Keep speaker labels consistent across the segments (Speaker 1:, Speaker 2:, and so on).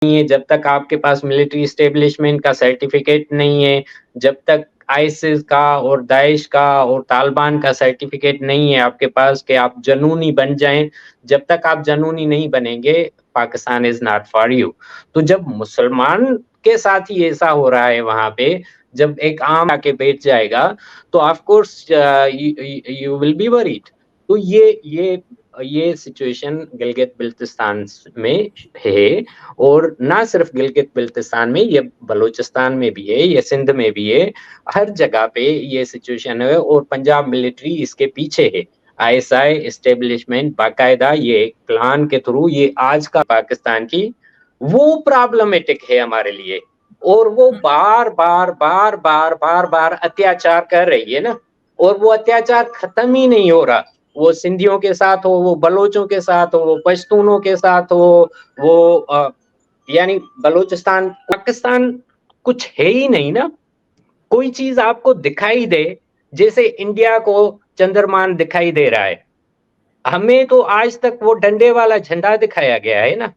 Speaker 1: नहीं है, जब तक आपके पास मिलिट्री एस्टेब्लिशमेंट का सर्टिफिकेट नहीं है, जब तक आईसिस का और दाइश का और तालिबान का सर्टिफिकेट नहीं है आपके पास कि आप जनूनी बन जाएं, जब तक आप जनूनी नहीं बनेंगे, Pakistan is not for you. तो जब मुसलमान के साथ ही ऐसा हो रहा है वहां पे, जब एक आम आके बैठ जाएगा, तो of course you will be worried. तो ये सिचुएशन गिलगित बिल्तिस्तान में है, और ना सिर्फ गिलगित बिल्तिस्तान में, ये बलूचिस्तान में भी है, ये सिंध में भी है, हर जगह पे ये सिचुएशन है, और पंजाब मिलिट्री इसके पीछे है। आईएसआई एस्टेब्लिशमेंट बाकायदा ये एक प्लान के थ्रू, ये आज का पाकिस्तान की वो प्रॉब्लमेटिक है हमारे लिए, और वो बार बार बार बार बार बार अत्याचार कर रही है ना, और वो अत्याचार खत्म ही नहीं हो रहा। वो सिंधियों के साथ हो, वो बलोचों के साथ हो, वो पश्तूनों के साथ हो, वो यानी बलूचिस्तान, पाकिस्तान कुछ है ही नहीं ना। कोई चीज आपको दिखाई दे, जैसे इंडिया को चंद्रमान दिखाई दे रहा है, हमें तो आज तक वो डंडे वाला झंडा दिखाया गया है ना।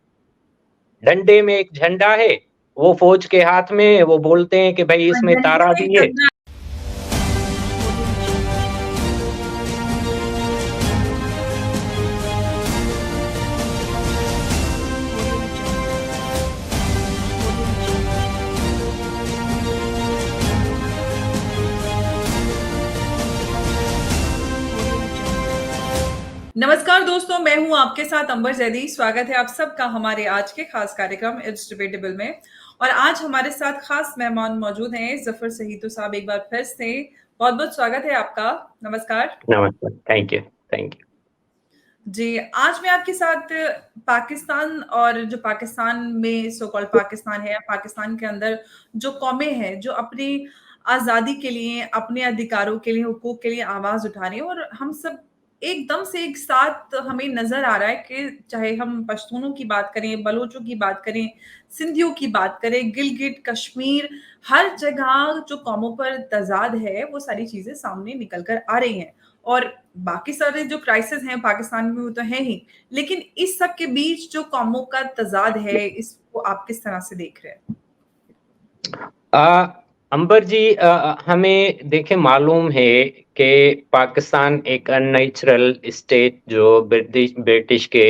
Speaker 1: डंडे में एक झंडा है, वो फौज के हाथ में, वो बोलते हैं कि भाई इसमें तारा भी है।
Speaker 2: नमस्कार दोस्तों, मैं हूं आपके साथ अंबर जैदी। स्वागत है आप सबका हमारे आज के खास कार्यक्रम इट्स डिबेटेबल में। और आज हमारे साथ खास मेहमान मौजूद हैं जफर सहीदो साहब। एक बार फिर से बहुत बहुत स्वागत है आपका। नमस्कार।
Speaker 1: नमस्कार, थैंक यू। थैंक यू
Speaker 2: जी, आज मैं आपके साथ पाकिस्तान और जो पाकिस्तान में सो कॉल्ड पाकिस्तान है, पाकिस्तान के अंदर जो कौमें हैं जो अपनी आज़ादी के लिए, अपने अधिकारों के लिए, हुकूक के लिए आवाज़ उठा रही हैं, और हम सब एकदम से एक साथ हमें नज़र आ रहा है कि चाहे हम पश्तूनों की बात करें, बलोचों की बात करें, सिंधियों की बात करें, गिलगिट, कश्मीर, हर जगह जो कौमों पर तज़ाद है, वो सारी चीज़ें सामने निकल कर आ रही हैं। और बाकी सारे जो क्राइसिस हैं पाकिस्तान में वो तो है ही, लेकिन इस सब के बीच जो कौमों का तज़ाद है, इसको आप किस तरह से देख रहे हैं?
Speaker 1: अंबर जी, हमें देखे मालूम है कि पाकिस्तान एक अननेचुरल स्टेट जो ब्रिटिश के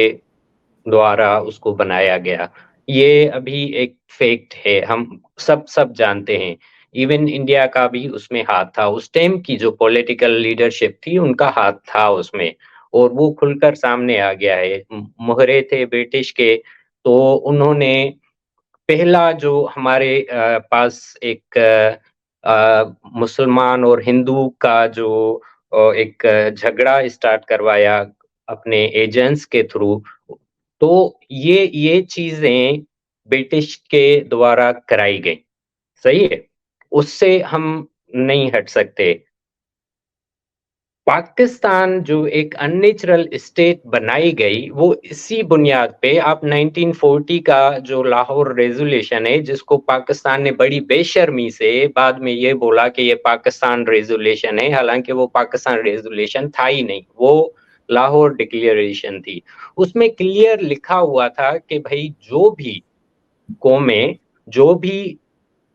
Speaker 1: द्वारा उसको बनाया गया, ये अभी एक फैक्ट है, हम सब जानते हैं। इवन इंडिया का भी उसमें हाथ था, उस टाइम की जो पॉलिटिकल लीडरशिप थी उनका हाथ था उसमें, और वो खुलकर सामने आ गया है। मोहरे थे ब्रिटिश के, तो उन्होंने पहला जो हमारे पास एक मुसलमान और हिंदू का जो एक झगड़ा स्टार्ट करवाया अपने एजेंट्स के थ्रू। तो ये चीजें ब्रिटिश के द्वारा कराई गई, सही है, उससे हम नहीं हट सकते। पाकिस्तान जो एक अननेचुरल स्टेट बनाई गई, वो इसी बुनियाद पे, आप 1940 का जो लाहौर रेजोल्यूशन है, जिसको पाकिस्तान ने बड़ी बेशर्मी से बाद में ये बोला कि ये पाकिस्तान रेजोल्यूशन है, हालांकि वो पाकिस्तान रेजोल्यूशन था ही नहीं, वो लाहौर डिक्लेरेशन थी। उसमें क्लियर लिखा हुआ था कि भाई जो भी कौमें, जो भी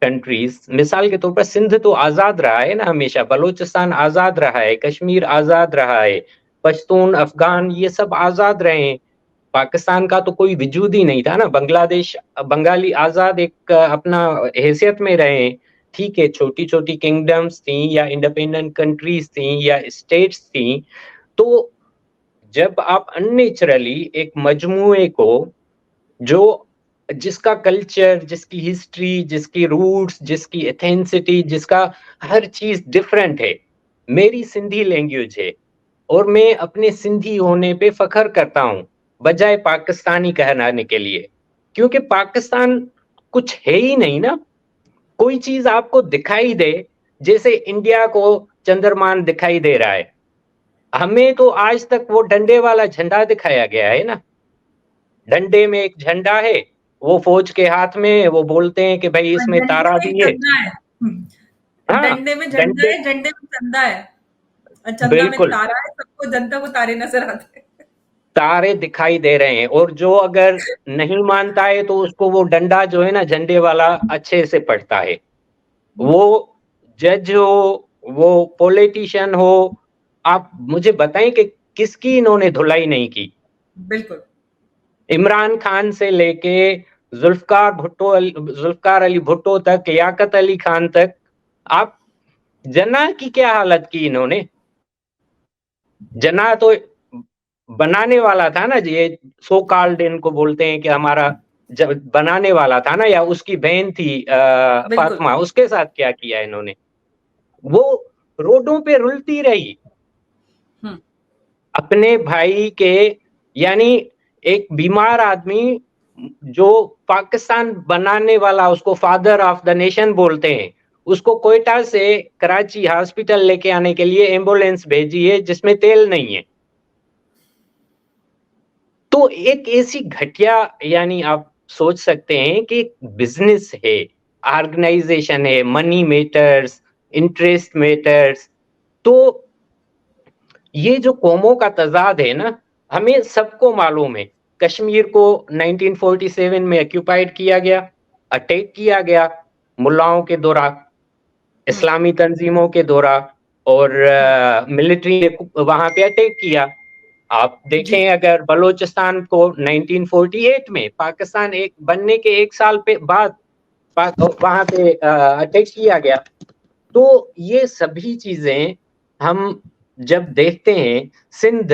Speaker 1: कंट्रीज, मिसाल के तौर पर सिंध तो आजाद रहा है ना हमेशा, बलूचिस्तान आजाद रहा है, कश्मीर आजाद रहा है, पश्तून, अफगान, ये सब आजाद रहे हैं। पाकिस्तान का तो कोई वजूद ही नहीं था ना। बांग्लादेश, बंगाली आजाद एक अपना हैसियत में रहे हैं। ठीक है, छोटी छोटी किंगडम्स थी या इंडिपेंडेंट कंट्रीज थी या स्टेट्स थी। तो जब आप अननेचुरली एक मजमुए को, जो जिसका कल्चर, जिसकी हिस्ट्री, जिसकी रूट्स, जिसकी एथेंसिटी, जिसका हर चीज डिफरेंट है। मेरी सिंधी लैंग्वेज है, और मैं अपने सिंधी होने पे फख्र करता हूँ, बजाय पाकिस्तानी कहलाने के लिए, क्योंकि पाकिस्तान कुछ है ही नहीं ना। कोई चीज आपको दिखाई दे, जैसे इंडिया को चंद्रमान दिखाई दे रहा है, हमें तो आज तक वो डंडे वाला झंडा दिखाया गया है ना। डंडे में एक झंडा है, वो फौज के हाथ में, वो बोलते हैं कि भाई
Speaker 2: और
Speaker 1: इसमें
Speaker 2: डंडे
Speaker 1: तारा
Speaker 2: में
Speaker 1: भी है।
Speaker 2: चंदा है।
Speaker 1: हाँ,
Speaker 2: डंडे में झंडा
Speaker 1: डंडे,
Speaker 2: है, झंडे में चंदा है, और चंदा में
Speaker 1: बिल्कुल।
Speaker 2: तारा है, सबको जनता को तारे नजर आते हैं।
Speaker 1: तारे दिखाई दे रहे हैं, और जो अगर नहीं मानता है तो उसको वो डंडा जो है ना झंडे वाला अच्छे से पड़ता है। वो जज हो, वो पॉलिटिशियन हो, आप मुझे बताएं कि किसकी इन्होंने धुलाई नहीं की।
Speaker 2: बिल्कुल।
Speaker 1: इमरान खान से लेके जुल्फकार अली भुट्टो तक, लियाकत अली खान तक, आप जना की क्या हालत की इन्होंने। जना तो बनाने वाला था ना, ये सो कॉल्ड इनको बोलते हैं कि हमारा जब बनाने वाला था ना, या उसकी बहन थी
Speaker 2: बिल्कुल।
Speaker 1: फातिमा, उसके साथ क्या किया इन्होंने। वो रोडों पे रुलती रही
Speaker 2: हम्म।
Speaker 1: अपने भाई के, यानी एक बीमार आदमी जो पाकिस्तान बनाने वाला, उसको फादर ऑफ द नेशन बोलते हैं, उसको कोयटा से कराची हॉस्पिटल लेके आने के लिए एम्बुलेंस भेजी है जिसमें तेल नहीं है। तो एक ऐसी घटिया, यानी आप सोच सकते हैं कि बिजनेस है, ऑर्गेनाइजेशन है, मनी मैटर्स, इंटरेस्ट मैटर्स। तो ये जो कौमों का तजाद है ना, हमें सबको मालूम है। कश्मीर को 1947 में ऑक्यूपाइड किया गया, अटैक किया गया मुल्लाओं के दौरा,
Speaker 2: हम्म।
Speaker 1: इस्लामी तंजीमों के दौरा, और
Speaker 2: हम्म।
Speaker 1: मिलिट्री ने वहां पे अटैक किया। आप
Speaker 2: जी।
Speaker 1: देखें, अगर बलूचिस्तान को 1948 में पाकिस्तान एक बनने के एक साल पे बाद वहां पे अटैक किया गया। तो ये सभी चीजें हम जब देखते हैं, सिंध,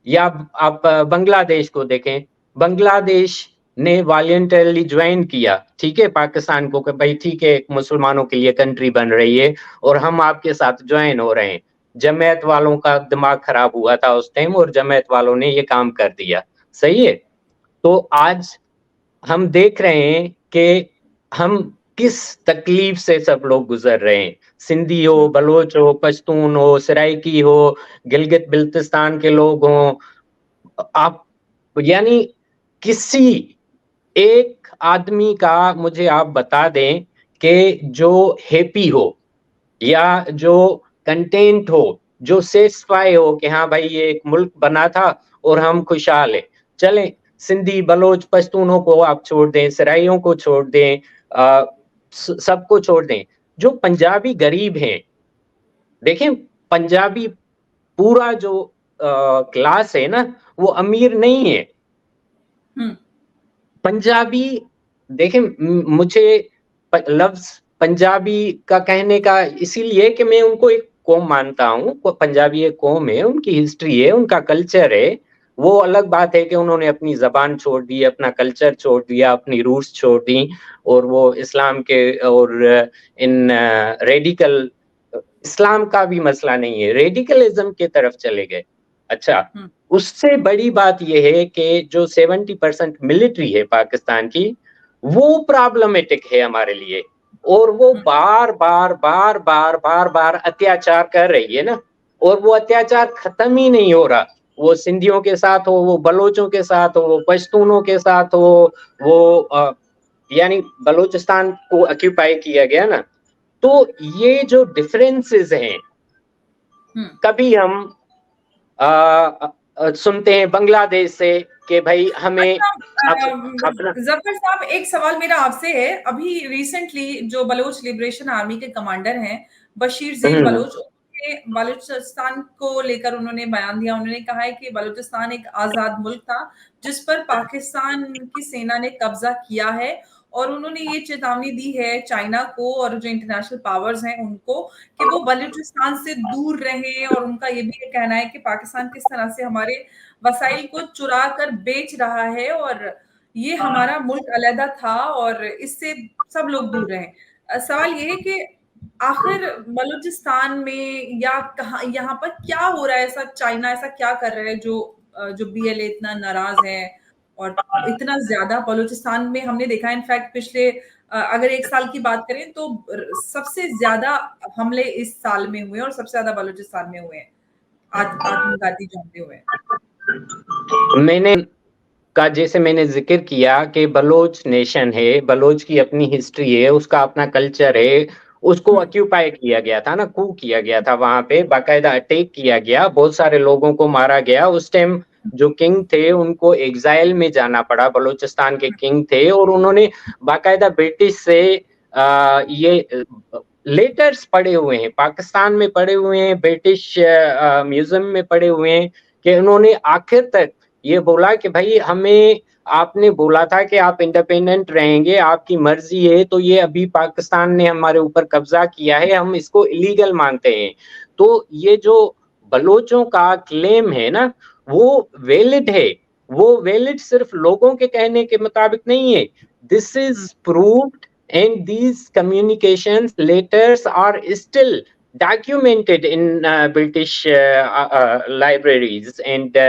Speaker 1: या आप बांग्लादेश को देखें, बांग्लादेश ने वॉलंटरली ज्वाइन किया, ठीक है, पाकिस्तान को, कि भाई ठीक है, मुसलमानों के लिए कंट्री बन रही है और हम आपके साथ ज्वाइन हो रहे हैं। जमात वालों का दिमाग खराब हुआ था उस टाइम, और जमात वालों ने ये काम कर दिया, सही है। तो आज हम देख रहे हैं कि हम किस तकलीफ से सब लोग गुजर रहे हैं। सिंधी हो, बलोच हो, पश्तून हो, सराइकी हो, गिलगित बिल्तिस्तान के लोग हों, आप, यानी किसी एक आदमी का मुझे आप बता दें कि जो हैप्पी हो, या जो कंटेंट हो, जो सेटिस्फाई हो कि हाँ भाई ये एक मुल्क बना था और हम खुशहाल है। चलें, सिंधी, बलोच, पश्तूनों को आप छोड़ दें, सराइयों को छोड़ दें, सबको छोड़ दें, जो पंजाबी गरीब हैं, देखें, पंजाबी पूरा जो क्लास है ना, वो अमीर नहीं है।
Speaker 2: हम्म।
Speaker 1: पंजाबी, देखें, मुझे लफ्ज पंजाबी का कहने का इसीलिए कि मैं उनको एक कौम मानता हूँ। पंजाबी एक कौम है, उनकी हिस्ट्री है, उनका कल्चर है। वो अलग बात है कि उन्होंने अपनी जबान छोड़ दी, अपना कल्चर छोड़ दिया, अपनी रूट्स छोड़ दी, और वो इस्लाम के और इन रेडिकल, इस्लाम का भी मसला नहीं है, रेडिकलिज्म के तरफ चले गए। अच्छा, उससे बड़ी बात यह है कि जो 70% मिलिट्री है पाकिस्तान की, वो प्रॉब्लमेटिक है हमारे लिए, और वो बार बार बार बार बार बार अत्याचार कर रही है ना, और वो अत्याचार खत्म ही नहीं हो रहा। वो सिंधियों के साथ हो, वो बलोचों के साथ हो, वो पश्तूनों के साथ हो, वो यानी बलूचिस्तान को ऑक्यूपाई किया गया ना। तो ये जो डिफरेंसेस हैं, कभी हम सुनते हैं बांग्लादेश से कि भाई हमें
Speaker 2: अच्छा,
Speaker 1: अपना।
Speaker 2: जफर साहब, एक सवाल मेरा आपसे है। अभी रिसेंटली जो बलोच लिबरेशन आर्मी के कमांडर हैं, बशीर जेल बलोच, उन्होंने बलूचिस्तान को लेकर उन्होंने बयान दिया। उन्होंने कहा है कि बलूचिस्तान एक आजाद मुल्क था जिस पर पाकिस्तान की सेना ने कब्जा किया है, और उन्होंने ये चेतावनी दी है चाइना को और जो इंटरनेशनल पावर्स हैं उनको, कि वो बलूचिस्तान से दूर रहें। और उनका ये भी कहना है कि पाकिस्तान किस तरह से हमारे वसाइल को चुरा कर बेच रहा है, और ये हमारा मुल्क अलहदा था और इससे सब लोग दूर रहे। सवाल ये है कि आखिर बलूचिस्तान में या कहाँ, यहाँ पर क्या हो रहा है? ऐसा चाइना ऐसा क्या कर रहा है जो बीएलए इतना नाराज है, और इतना ज्यादा बलूचिस्तान में हमने देखा है। इनफैक्ट पिछले अगर एक साल की बात करें तो सबसे ज्यादा हमले इस साल में हुए और सबसे ज्यादा बलूचिस्तान में हुए हैं, आत्मघाती जो हमले हुए हैं।
Speaker 1: मैंने का जैसे मैंने जिक्र किया कि बलोच नेशन है, बलोच की अपनी हिस्ट्री है, उसका अपना कल्चर है, उसको ऑक्यूपाई किया गया था ना, कू किया गया था, वहां पे बाकायदा अटैक किया गया, बहुत सारे लोगों को मारा गया। उस टाइम जो किंग थे उनको एग्जाइल में जाना पड़ा, बलूचिस्तान के किंग थे, और उन्होंने बाकायदा ब्रिटिश से ये लेटर्स पड़े हुए हैं, पाकिस्तान में पड़े हुए हैं, ब्रिटिश म्यूजियम में पड़े हुए हैं, कि उन्होंने आखिर तक ये बोला कि भाई हमें, आपने बोला था कि आप इंडिपेंडेंट रहेंगे, आपकी मर्जी है, तो ये अभी पाकिस्तान ने हमारे ऊपर कब्जा किया है, हम इसको इलीगल मानते हैं। तो ये जो बलोचों का क्लेम है ना, वो वैलिड है, वो वैलिड सिर्फ लोगों के कहने के मुताबिक नहीं है। This is proved and these communications letters are still documented in British libraries and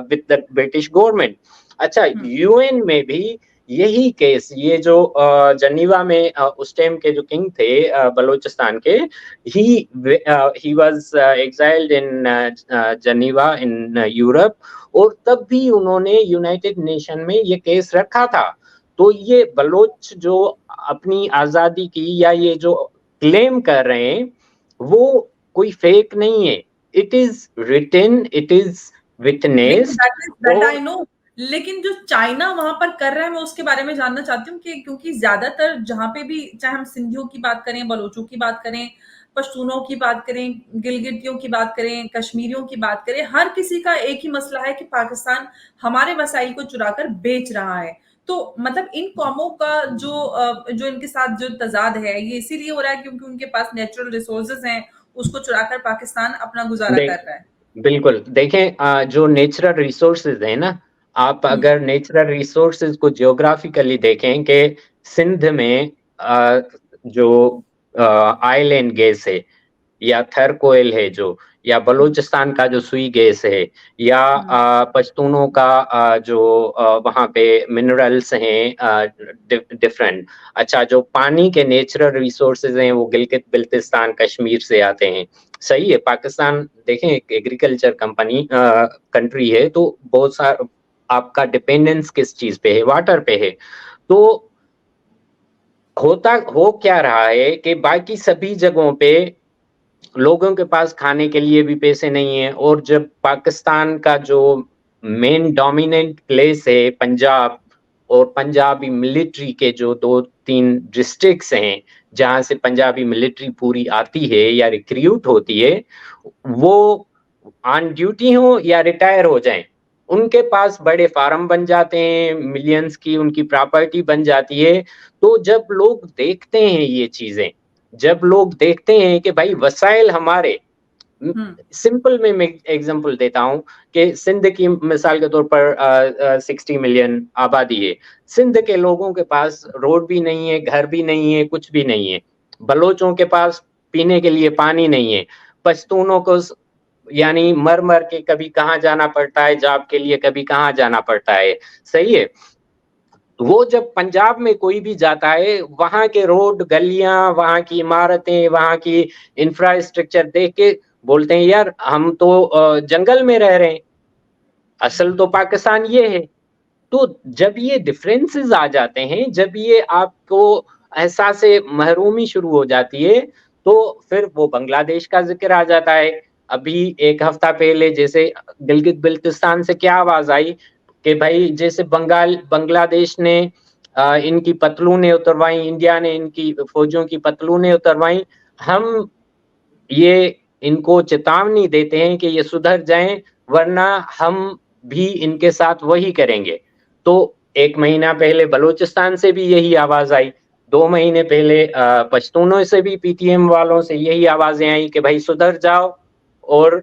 Speaker 1: with the British government. अच्छा, यूएन में भी यही केस, ये जो जनीवा में उस टाइम के जो किंग थे बलूचिस्तान के, he was exiled in जनीवा in Europe, और तब भी उन्होंने यूनाइटेड नेशन में ये केस रखा था। तो ये बलोच जो अपनी आजादी की या ये जो क्लेम कर रहे हैं, वो कोई फेक नहीं है, it is written, it is witnessed.
Speaker 2: I know, लेकिन जो चाइना वहां पर कर रहा है, मैं उसके बारे में जानना चाहती हूँ कि क्योंकि ज्यादातर जहां पे भी, चाहे हम सिंधियों की बात करें, बलोचों की बात करें, पश्तूनों की बात करें, गिलगिटियों की बात करें, कश्मीरियों की बात करें, हर किसी का एक ही मसला है कि पाकिस्तान हमारे वसाइल को चुराकर बेच रहा है। तो मतलब इन कौमों का जो इनके साथ जो तजाद है, ये इसीलिए हो रहा है क्योंकि उनके पास नेचुरल रिसोर्सेज हैं, उसको चुराकर पाकिस्तान अपना गुजारा कर रहा है।
Speaker 1: बिल्कुल, देखें जो नेचुरल रिसोर्सेज है ना, आप अगर नेचुरल रिसोर्सेज को जियोग्राफिकली देखें कि सिंध में जो आइलैंड गैस है, या थर कोयल है जो, या बलूचिस्तान का जो सुई गैस है, या पश्तूनों का जो वहाँ पे मिनरल्स हैं डिफरेंट। अच्छा, जो पानी के नेचुरल रिसोर्सेज हैं वो गिलगित बिल्तिस्तान कश्मीर से आते हैं। सही है, पाकिस्तान देखें एक एग्रीकल्चर कंट्री है, तो बहुत सारा आपका डिपेंडेंस किस चीज पे है, वाटर पे है। तो हो क्या रहा है कि बाकी सभी जगहों पे लोगों के पास खाने के लिए भी पैसे नहीं है, और जब पाकिस्तान का जो मेन डोमिनेंट प्लेस है पंजाब, और पंजाबी मिलिट्री के जो 2-3 डिस्ट्रिक्ट्स हैं जहां से पंजाबी मिलिट्री पूरी आती है या रिक्रूट होती है, वो ऑन ड्यूटी हो या रिटायर हो जाएं, उनके पास बड़े फार्म बन जाते हैं, मिलियंस की उनकी प्रॉपर्टी बन जाती है। तो जब लोग देखते हैं ये चीजें, जब लोग देखते हैं कि भाई वसाइल हमारे, सिंपल में मैं एग्जांपल देता हूं कि सिंध की मिसाल के तौर पर 60 मिलियन आबादी है, सिंध के लोगों के पास रोड भी नहीं है, घर भी नहीं है, कुछ भी नहीं है। बलोचों के पास पीने के लिए पानी नहीं है, पश्तूनों को यानी मर मर के कभी कहाँ जाना पड़ता है जॉब के लिए, कभी कहाँ जाना पड़ता है। सही है, वो जब पंजाब में कोई भी जाता है, वहां के रोड गलियां, वहां की इमारतें, वहां की इंफ्रास्ट्रक्चर देख के बोलते हैं यार हम तो जंगल में रह रहे हैं, असल तो पाकिस्तान ये है। तो जब ये डिफरेंसेस आ जाते हैं, जब ये आपको एहसास महरूमी शुरू हो जाती है, तो फिर वो बांग्लादेश का जिक्र आ जाता है। अभी एक हफ्ता पहले जैसे गिलगित बिल्तिस्तान से क्या आवाज आई कि भाई जैसे बांग्लादेश ने इनकी पतलूनें उतरवाई, इंडिया ने इनकी फौजियों की पतलूनें उतरवाई, हम ये इनको चेतावनी देते हैं कि ये सुधर जाएं, वरना हम भी इनके साथ वही करेंगे। तो 1 महीना पहले बलूचिस्तान से भी यही आवाज आई, 2 महीने पहले पश्तूनों से भी, पीटीएम वालों से यही आवाजें आई कि भाई सुधर जाओ और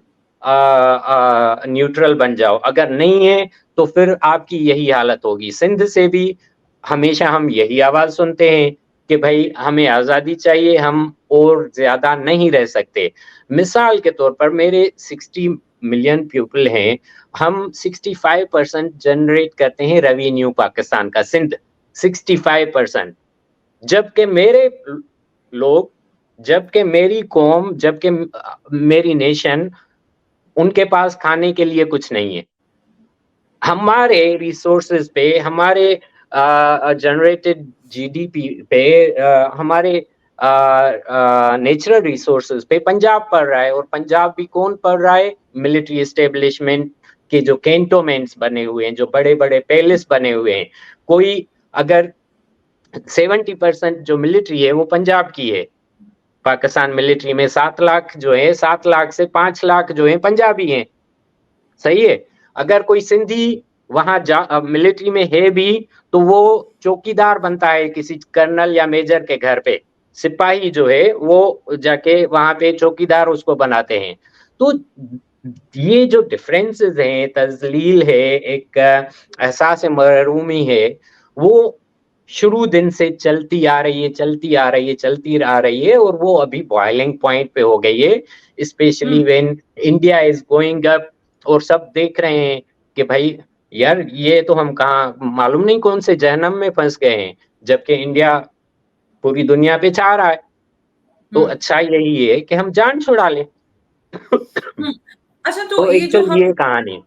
Speaker 1: न्यूट्रल बन जाओ, अगर नहीं है तो फिर आपकी यही हालत होगी। सिंध से भी हमेशा हम यही आवाज सुनते हैं कि भाई हमें आजादी चाहिए, हम और ज्यादा नहीं रह सकते। मिसाल के तौर पर मेरे 60 मिलियन पीपल हैं, हम 65% जनरेट करते हैं रेवेन्यू पाकिस्तान का, सिंध 65%, जबकि मेरे लोग, जबकि मेरी कौम, जबकि मेरी नेशन, उनके पास खाने के लिए कुछ नहीं है। हमारे रिसोर्सेज पे, हमारे जनरेटेड जीडीपी पे, हमारे नेचुरल रिसोर्सेज पे पंजाब पढ़ रहा है, और पंजाब भी कौन पढ़ रहा है? मिलिट्री एस्टेब्लिशमेंट, के जो कैंटोनमेंट्स बने हुए हैं, जो बड़े-बड़े पैलेस बने हुए हैं, कोई अगर 70% जो मिलिट्री है वो पंजाब की है। पाकिस्तान मिलिट्री में 7 लाख जो है, 7 लाख से 5 लाख जो है पंजाबी हैं। सही है? अगर कोई सिंधी वहाँ मिलिट्री में है भी, तो वो चौकीदार बनता है किसी कर्नल या मेजर के घर पे। सिपाही जो है वो जाके वहाँ पे चौकीदार उसको बनाते हैं। तो ये जो डिफरेंसेस हैं, तज़लील है, एक एहसास महरूमी है, वो शुरू दिन से चलती आ रही है, चलती आ रही है, चलती आ रही है, और वो अभी बॉइलिंग पॉइंट पे हो गई है, specially when India is going up, और सब देख रहे हैं कि भाई यार ये तो हम कहाँ मालूम नहीं कौन से जहन्नम में फँस गए हैं, जबकि इंडिया पूरी दुनिया पे छा रहा है। तो
Speaker 2: हुँ,
Speaker 1: अच्छा यही है कि हम जान छुड़ा लें।
Speaker 2: हुँ। अच्छा, तो
Speaker 1: तो
Speaker 2: ये
Speaker 1: एक
Speaker 2: जो
Speaker 1: तो
Speaker 2: हम
Speaker 1: ये कहानी है।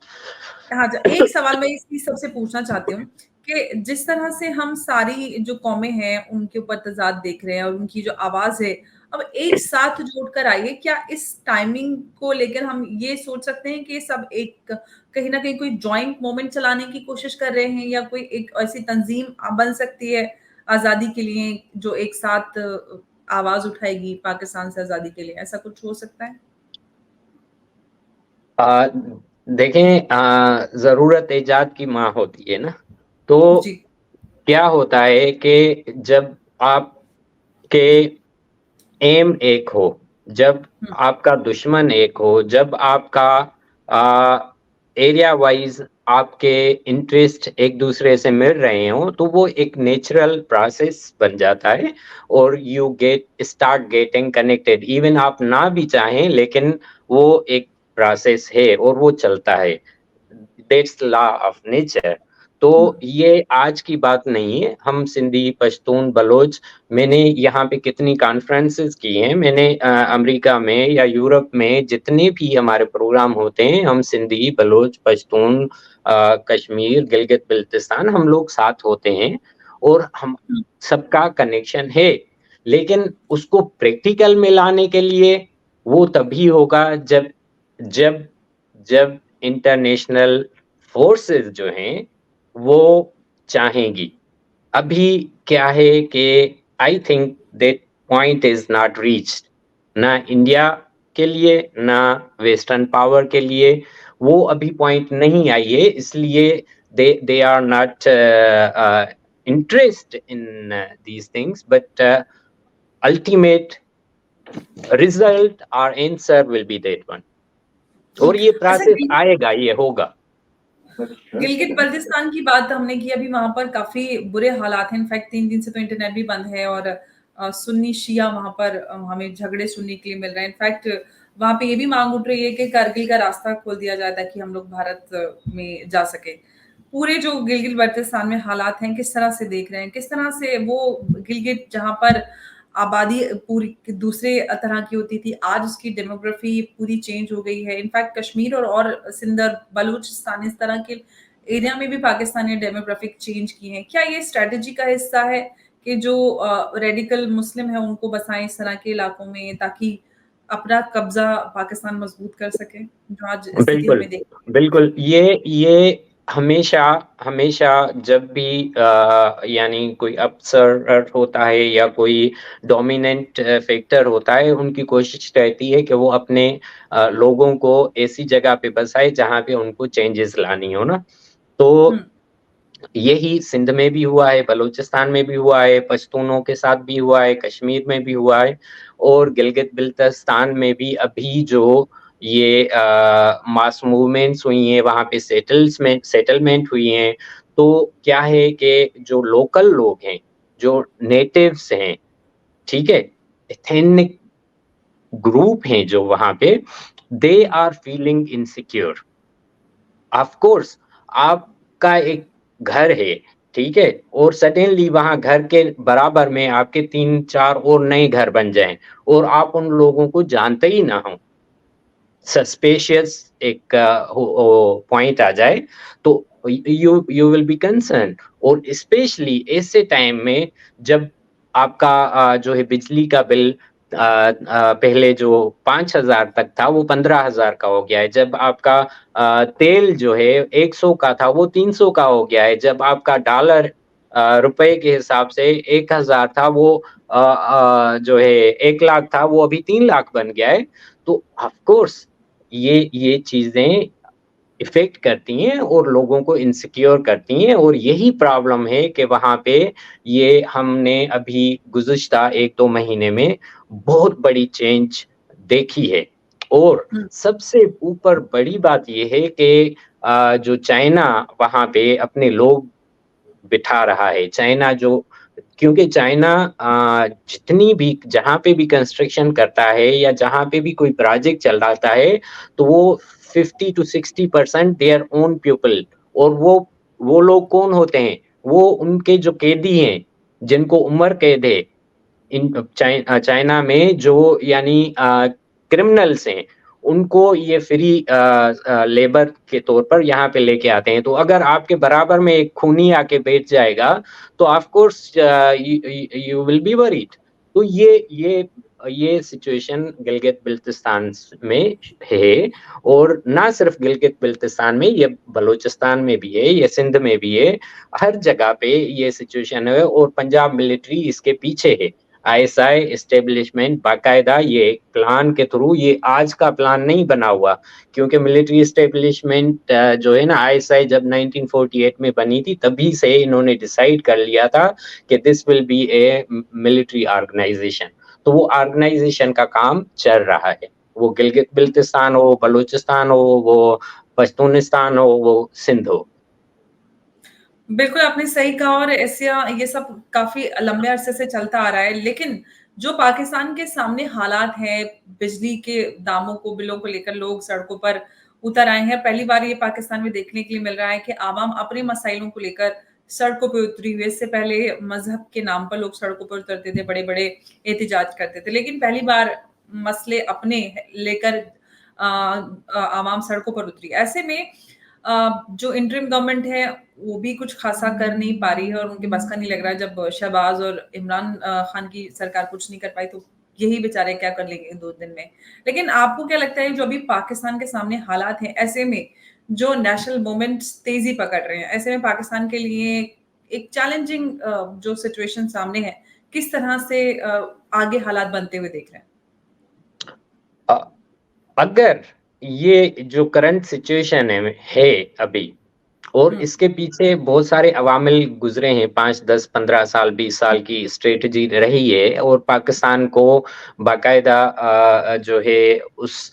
Speaker 2: हाँ, ज एक सवाल मैं इस चीज़ सबसे पूछना चाहती हूँ कि जिस तरह से हम सारी जो कौमें हैं, उनके ऊपर तज़ाद देख रहे हैं और उनकी जो आवाज़ है, अब एक साथ जोड़कर आई है, क्या इस टाइमिंग को लेकर हम ये सोच सकते हैं कि सब एक कहीं न कहीं कोई जॉइंट मूवमेंट चलाने की कोशिश कर रहे हैं या कोई एक ऐसी तंज़ीम बन सकती है आज़ादी के लिए, जो एक साथ आवाज़ उठाएगी पाकिस्तान से आज़ादी के लिए, ऐसा कुछ हो सकता है?
Speaker 1: अ, देखें, ज़रूरत ईजाद की माँ होती है ना, तो
Speaker 2: जी।
Speaker 1: क्या होता है कि जब आपके एम एक हो, जब
Speaker 2: हुँ,
Speaker 1: आपका दुश्मन एक हो, जब आपका एरिया वाइज़ आपके इंटरेस्ट एक-दूसरे से मिल रहे हों, तो वो एक नेचुरल प्रोसेस बन जाता है, और you start getting connected, even आप ना भी चाहें, लेकिन वो एक प्रोसेस है और वो चलता है। That's law of nature. तो
Speaker 2: हुँ,
Speaker 1: ये आज की बात नहीं है। हम सिंधी, पश्तून, बलोच, मैंने यहाँ पे कितनी कॉन्फ्रेंसेस की हैं। मैंने अमेरिका में या यूरोप में जितने भी हमारे प्रोग्राम होते हैं, हम सिंधी, बलोच, पश्तून, कश्मीर, गिलगित-बिल्तिस्तान, हम लोग साथ होते हैं, और हम
Speaker 2: हुँ,
Speaker 1: सबका कनेक्शन है। लेकिन उसको प्रैक्टिकल में लाने के लिए वो तभी होगा जब जब जब इंटरनेशनल फोर्सेस जो हैं, वो चाहेंगी। अभी क्या है कि I think that point is not reached, ना इंडिया के लिए, ना वेस्टर्न पावर के लिए, वो अभी पॉइंट नहीं आई है, इसलिए they are not interested in these things, but ultimate result or answer will be that one,
Speaker 2: हुँ।
Speaker 1: और ये
Speaker 2: अच्छा,
Speaker 1: प्रोसेस आएगा, ये होगा।
Speaker 2: गिलगित-बल्तिस्तान की बात हमने की, अभी वहाँ पर काफ़ी बुरे हालात हैं। इनफैक्ट 3 दिन से तो इंटरनेट भी बंद है और सुन्नी शिया वहाँ पर हमें झगड़े सुनने के लिए मिल रहे हैं। इनफैक्ट वहाँ पे ये भी माँग उठ रही है कि कारगिल का रास्ता खोल दिया जाए ताकि हम लोग भारत में जा सकें। पूरे जो गिलगित-बल्तिस्तान में हालात हैं, किस तरह से देख रहे हैं? किस तरह से वो गिलगित जहाँ पर आबादी पूरी दूसरे तरह की होती थी, आज उसकी डेमोग्राफी पूरी चेंज हो गई है। इनफैक्ट कश्मीर और सिंध और बलूचिस्तान इस तरह के एरिया में भी पाकिस्तान ने डेमोग्राफिक चेंज की हैं। क्या ये स्ट्रैटेजी का हिस्सा है कि जो रेडिकल मुस्लिम हैं उनको बसाएँ इस तरह के इलाकों में ताकि अपना कब्ज़ा पाकिस्तान मज़बूत कर सके? जो आज स्थिति
Speaker 1: बिल्कुल,
Speaker 2: हमें देख
Speaker 1: बिल्कुल। ये हमेशा हमेशा जब भी यानी कोई अपसर्ट होता है या कोई डोमिनेंट फैक्टर होता है, उनकी कोशिश रहती है कि वो अपने लोगों को ऐसी जगह पे बसाए जहाँ पे उनको चेंजेस लानी हो ना।
Speaker 2: हुँ,
Speaker 1: तो यही सिंध में भी हुआ है, बलूचिस्तान में भी हुआ है, पश्तूनों के साथ भी हुआ है, कश्मीर में भी हुआ है, और गिलगित-बिल्तिस्तान में भी अभी जो ये मास मूवमेंट्स हुई हैं, वहाँ पे सेटलमेंट हुई हैं। तो क्या है कि जो लोकल लोग हैं, जो नेटिव्स हैं, ठीक है? एथनिक ग्रुप हैं जो वहाँ पे, they
Speaker 2: um,
Speaker 1: are feeling insecure. Of course, आपका एक घर है, ठीक है? और सडनली वहाँ घर के बराबर में आपके 3-4 और नए घर बन जाएँ, और आप उन लोगों को जानते ही ना हों। सस्पिशियस एक हो पॉइंट आ जाए, तो यू विल बी कंसर्न्ड, और स्पेशली ऐसे टाइम में जब आपका जो है बिजली का बिल पहले जो 5,000 तक था वो 15,000 का हो गया है। जब आपका तेल जो है 100 का था वो 300 का हो गया है। जब आपका डॉलर रुपए के हिसाब से 1,000 था वो जो है 1 लाख था वो अभी 3 लाख बन गया है। तो ऑफ कोर्स ये चीज़ें इफ़ेक्ट करती हैं और लोगों को इनसिक्योर करती हैं, और यही प्रॉब्लम है कि वहाँ पे ये हमने अभी गुज़िश्ता 1-2 महीने में बहुत बड़ी चेंज देखी है। और
Speaker 2: हुँ,
Speaker 1: सबसे ऊपर बड़ी बात ये है कि जो चाइना वहाँ पे अपने लोग बिठा रहा है। चाइना जो क्योंकि चाइना जितनी भी जहाँ पे भी कंस्ट्रक्शन करता है या जहाँ पे भी कोई प्रोजेक्ट चलाता है, तो वो 50 टू 60% देयर ओन पीपल, और वो लोग कौन होते हैं? वो उनके जो कैदी हैं, जिनको उम्र कैद है, चाइना में जो यानी क्रिमिनल्स हैं, उनको ये फ्री लेबर के तौर पर यहाँ पे लेके आते हैं। तो अगर आपके बराबर में एक खूनी आके बैठ जाएगा, तो of course you will be worried. तो ये सिचुएशन गिलगित-बिल्तिस्तान में है, और ना सिर्फ गिलगित-बिल्तिस्तान में, ये बलूचिस्तान में भी है, ये सिंध में भी है, हर जगह पे ये सिचुएशन है, और पंजाब मिलिट्री इसके पीछे है। आईएसआई एस्टेब्लिशमेंट बाकायदा ये प्लान के थ्रू, ये आज का प्लान नहीं बना हुआ, क्योंकि मिलिट्री एस्टेब्लिशमेंट जो है ना, आईएसआई जब 1948 में बनी थी तभी से इन्होंने डिसाइड कर लिया था कि this will be a military organisation. तो वो ऑर्गेनाइजेशन का काम चल रहा है, वो गिलगित बिल्तिस्तान हो, बलूचिस्तान हो, वो पश्तूनिस्तान हो, वो सिंध हो।
Speaker 2: बिल्कुल आपने सही कहा और ऐसे ये सब काफ़ी लंबे अरसे से चलता आ रहा है। लेकिन जो पाकिस्तान के सामने हालात हैं, बिजली के दामों को, बिलों को लेकर लोग सड़कों पर उतर आए हैं। पहली बार ये पाकिस्तान में देखने के लिए मिल रहा है कि आवाम अपने मसाइलों को लेकर सड़कों पे उतरी हुई है। इससे पहले मज़हब के नाम पर लोग सड़कों पर उतरते थे, बड़े-बड़े एहतिजाज करते थे। लेकिन पहली बार मसले अपने लेकर आवाम सड़कों पर उतरी। ऐसे में जो इंटरिम गवर्नमेंट है, वो भी कुछ ख़ासा कर नहीं पा रही है और उनके बस का नहीं लग रहा है। जब शहबाज़ और इमरान खान की सरकार कुछ नहीं कर पाई, तो यही बेचारे क्या कर लेंगे 2 दिन में। लेकिन आपको क्या लगता है, जो अभी पाकिस्तान के सामने हालात हैं, ऐसे में जो नेशनल मोमेंट्स तेज़ी पकड़ रहे हैं, ऐसे में पाकिस्तान के लिए एक चैलेंजिंग जो सिचुएशन सामने है, किस तरह से आगे हालात बनते हुए देख रहे हैं?
Speaker 1: अ, अगर ये जो करंट सिचुएशन है अभी, और
Speaker 2: हुँ,
Speaker 1: इसके पीछे बहुत सारे अवामिल गुजरे हैं, 5, 10, 15 साल, 20 साल की स्ट्रेटजी रही है, और पाकिस्तान को बाकायदा जो है उस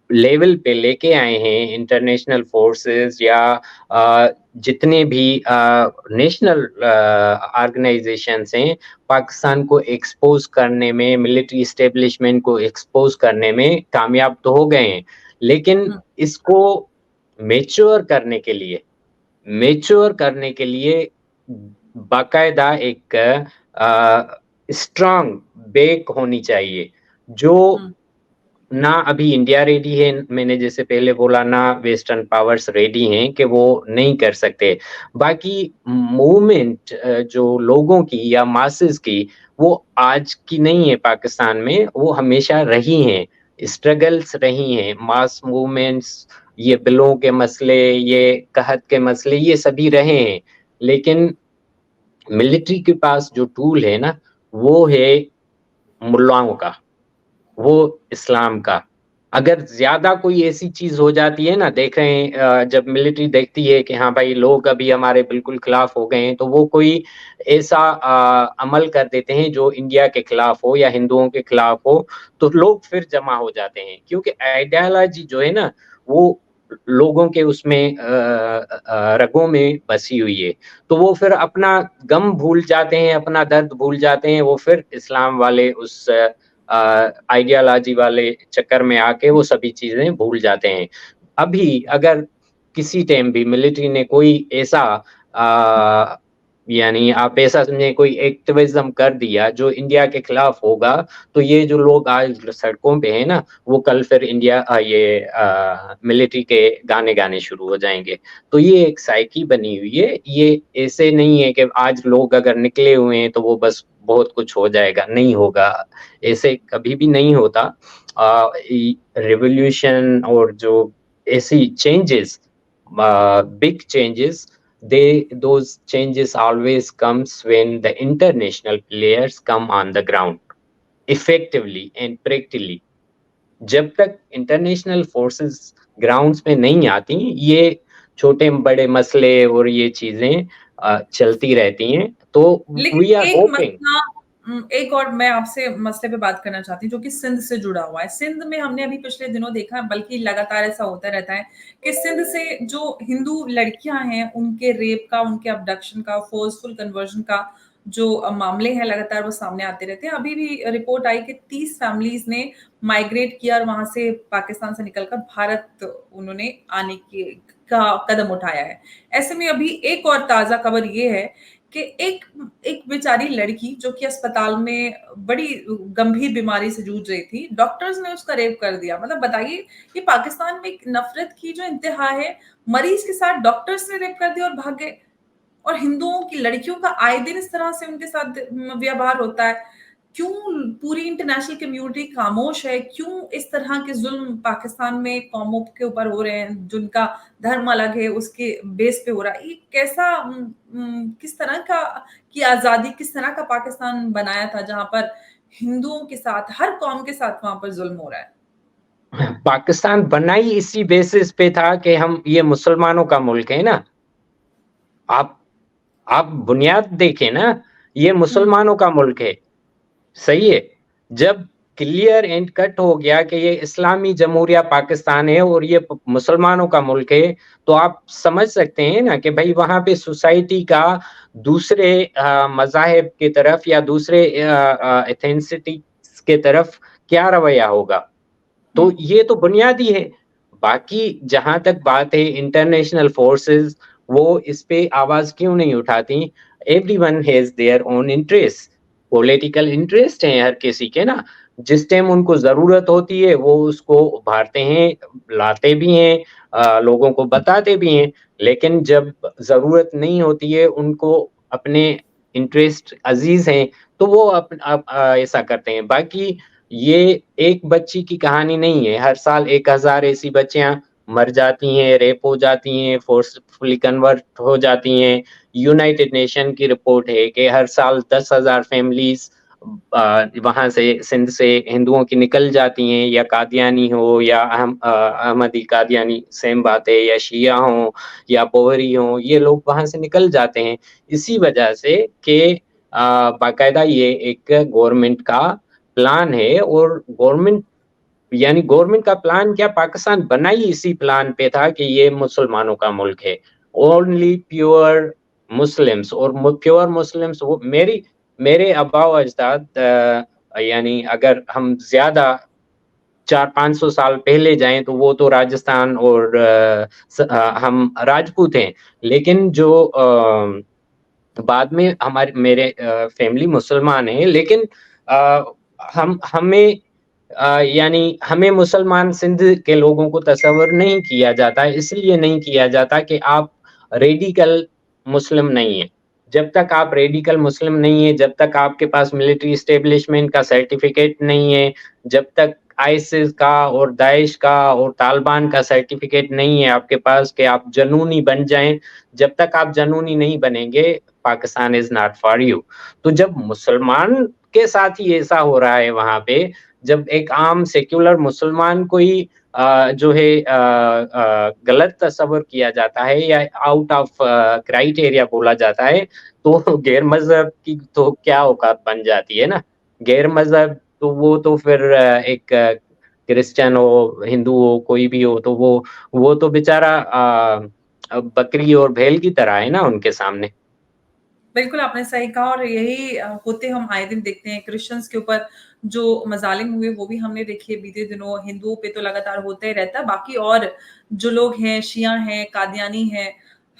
Speaker 1: लेवल पे लेके आए हैं इंटरनेशनल फोर्सेस या जितने भी नेशनल ऑर्गेनाइजेशंस हैं, पाकिस्तान को एक्सपोज करने में, मिलिट्री एस्टेब्लिशमेंट को एक्सपोज करने में कामयाब तो हो गए हैं, लेकिन
Speaker 2: हुँ,
Speaker 1: इसको मैच्योर करने के लिए बाकायदा एक स्ट्रांग बेक होनी चाहिए, जो
Speaker 2: हुँ,
Speaker 1: ना अभी इंडिया रेडी है, मैंने जैसे पहले बोला, ना वेस्टर्न पावर्स रेडी हैं कि वो नहीं कर सकते। बाकी मूवमेंट जो लोगों की या मासेस की, वो आज की नहीं है पाकिस्तान में, वो हमेशा रही हैं, स्ट्रगल्स रही हैं, मास मूवमेंट्स, ये बिलों के मसले, ये कहत के मसले, ये सभी रहे हैं। लेकिन मिलिट्री के पास जो टूल है ना, वो है मुल्लाओं का, वो इस्लाम का। अगर ज़्यादा कोई ऐसी चीज़ हो जाती है ना, देख रहे हैं जब मिलिट्री देखती है कि हाँ भाई, लोग अभी हमारे बिल्कुल खिलाफ हो गए हैं, तो वो कोई ऐसा अमल कर देते हैं जो इंडिया के खिलाफ हो या हिंदुओं के खिलाफ हो, तो लोग फिर जमा हो जाते हैं। क्योंकि आइडियोलॉजी जो है ना, वो लोगों के उसमें रगों में बसी हुई है। तो वो फिर अपना गम भूल जाते हैं, अपना दर्द भूल जाते हैं, वो फिर इस्लाम वाले उस आइडियोलॉजी वाले चक्कर में आके वो सभी चीज़ें भूल जाते हैं। अभी अगर किसी टाइम भी मिलिट्री ने कोई ऐसा यानी आप ऐसा समझें कोई एक्टिविज्म कर दिया जो इंडिया के खिलाफ होगा, तो ये जो लोग आज सड़कों पे हैं ना, वो कल फिर मिलिट्री के गाने गाने शुरू हो जाएँगे। तो ये एक साइकी बनी हुई है, ये ऐसे नहीं है कि आज लोग अगर निकले हुए हैं तो वो बस बहुत कुछ हो जाएगा, नहीं होगा, ऐसे कभी भी नहीं होता। रिवॉल्यूशन और जो ऐसी changes, big changes, those changes always comes when the international players come on the ground effectively and practically. जब तक इंटरनेशनल फोर्सेस ग्राउंड्स पे नहीं आती, ये छोटे बड़े मसले और ये चीजें चलती रहती हैं। तो
Speaker 2: लेकिन
Speaker 1: वी आर
Speaker 2: एक
Speaker 1: होपिंग।
Speaker 2: मसला एक और मैं आपसे मसले पे बात करना चाहती हूँ, जो कि सिंध से जुड़ा हुआ है। सिंध में हमने अभी पिछले दिनों देखा, बल्कि लगातार ऐसा होता रहता है कि सिंध से जो हिंदू लड़कियां हैं, उनके रेप का, उनके अबडक्शन का, फोर्सफुल कन्वर्जन का जो मामले हैं, लगातार वो सामने आते रहते हैं। अभी भी रिपोर्ट आई कि 30 फैमिलीज ने माइग्रेट किया और वहां से पाकिस्तान से निकलकर भारत उन्होंने आने की का कदम उठाया है। ऐसे में अभी एक और ताजा खबर ये है कि एक एक बेचारी लड़की जो कि अस्पताल में बड़ी गंभीर बीमारी से जूझ रही थी, डॉक्टर्स ने उसका रेप कर दिया। मतलब बताइए, ये पाकिस्तान में एक नफरत की जो इंतहा है, मरीज के साथ डॉक्टर्स ने रेप कर दिया और भाग गए। और हिंदुओं की लड़कियों का आए दिन इस तरह से उनके साथ व्यवहार होता है। क्यों पूरी इंटरनेशनल कम्युनिटी खामोश है? क्यों इस तरह के जुल्म पाकिस्तान में कौमों के ऊपर हो रहे हैं, जिनका धर्म अलग है, उसके बेस पे हो रहा है? ये कैसा किस तरह का की आज़ादी, किस तरह का पाकिस्तान बनाया था, जहाँ पर हिंदुओं के साथ, हर कौम के साथ वहाँ पर जुल्म हो रहा है?
Speaker 1: पाकिस्तान बना ही इसी बेसिस पे था कि हम ये मुसलमानों का मुल्क है ना। आप आप बुनियाद देखें ना, ये
Speaker 2: हुँ।
Speaker 1: मुसलमानों का मुल्क है। सही है। जब क्लियर एंड कट हो गया कि ये इस्लामी जमहूरिया पाकिस्तान है और ये मुसलमानों का मुल्क है, तो आप समझ सकते हैं ना कि भाई वहाँ पे सोसाइटी का दूसरे मज़ाहिब की तरफ या दूसरे एथेनिसिटीज़ के तरफ क्या रवैया होगा।
Speaker 2: हुँ।
Speaker 1: तो ये तो बुनियादी है। बाकी जहाँ तक बात है इंटरनेशनल फोर्सेस, वो इस पे आवाज़ क्यों नहीं उठाती? Everyone has their own interest, political interest हैं हर किसी के ना। जिस टाइम उनको ज़रूरत होती है वो उसको उभारते हैं, लाते भी हैं, लोगों को बताते भी हैं। लेकिन जब ज़रूरत नहीं होती है, उनको अपने इंटरेस्ट अज़ीज़ हैं, तो वो ऐसा करते हैं। बाकी ये एक बच्ची की कहानी नहीं है, हर साल 1000 ऐसी बच्चियाँ मर जाती हैं, रेप हो जाती हैं, फ़ोर्सफुली कन्वर्ट हो जाती हैं। यूनाइटेड नेशन की रिपोर्ट है कि हर साल 10,000 फैमिलीज़ वहाँ से सिंध से हिंदुओं की निकल जाती हैं, या कादियानी हो या अहमदी कादियानी सेम बात है, या शिया हों या बोहरी हों, ये लोग वहाँ से निकल जाते हैं। इसी वजह से कि बाकायदा ये एक गवर्नमेंट का प्लान है, और गवर्नमेंट का प्लान क्या, पाकिस्तान बना ही इसी प्लान पे था कि ये मुसलमानों का मुल्क है। ओनली प्योर मुस्लिम्स, और प्योर मुस्लिम्स वो मेरे आबा-ओ-अजदाद, यानी अगर हम ज़्यादा 400-500 साल पहले जाएँ तो वो तो राजस्थान और हम राजपूत हैं। लेकिन जो बाद में मेरे फैमिली मुसलमान है, लेकिन अ, हम हमें यानी हमें मुसलमान सिंध के लोगों को तस्वर नहीं किया जाता, इसलिए नहीं किया जाता कि आप रेडिकल मुस्लिम नहीं हैं। जब तक आप रेडिकल मुस्लिम नहीं हैं, जब तक आपके पास मिलिट्री एस्टेब्लिशमेंट का सर्टिफ़िकेट नहीं है, जब तक आईसिस का और दाइश का और तालिबान का सर्टिफ़िकेट नहीं है आपके पास कि आप ज़नूनी बन जाएँ, जब तक आप ज़नूनी नहीं बनेंगे, Pakistan is not for you. तो जब मुसलमान के साथ ही ऐसा हो रहा है वहाँ पे, जब एक आम सेक्युलर मुसलमान को ही जो है गलत तस्वुर किया जाता है या आउट ऑफ क्राइटेरिया बोला जाता है, तो गैर मज़हब की तो क्या औकात बन जाती है ना। गैर मज़हब तो वो तो फिर एक क्रिश्चियन हो, हिंदू हो, कोई भी हो, तो वो तो बेचारा बकरी और भेल की तरह है ना उनके सामने।
Speaker 2: बिल्कुल, आपने सही कहा और यही होते हम आए दिन देखते हैं। क्रिश्चियंस के ऊपर जो मज़ालिम हुए, वो भी हमने देखे बीते दिनों। हिंदुओं पे तो लगातार होता ही रहता है, बाकी और जो लोग हैं, शिया हैं, कादियानी हैं,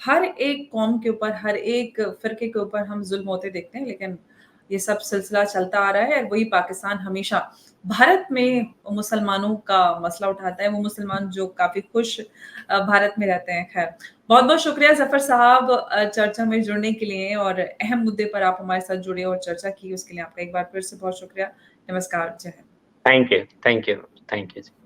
Speaker 2: हर एक कौम के ऊपर, हर एक फ़िरके के ऊपर हम ज़ुल्म होते देखते हैं, लेकिन ये सब सिलसिला चलता आ रहा है। वही पाकिस्तान हमेशा भारत में मुसलमानों का मसला उठाता है, वो मुसलमान जो काफ़ी खुश भारत में रहते हैं। ख़ैर, बहुत-बहुत शुक्रिया ज़फ़र साहब चर्चा में जुड़ने के लिए और अहम मुद्दे पर आप हमारे साथ जुड़े और चर्चा की, उसके लिए आपका एक बार फिर से बहुत शुक्रिया। नमस्कार, जय Hind.
Speaker 1: Thank you, thank you, thank you.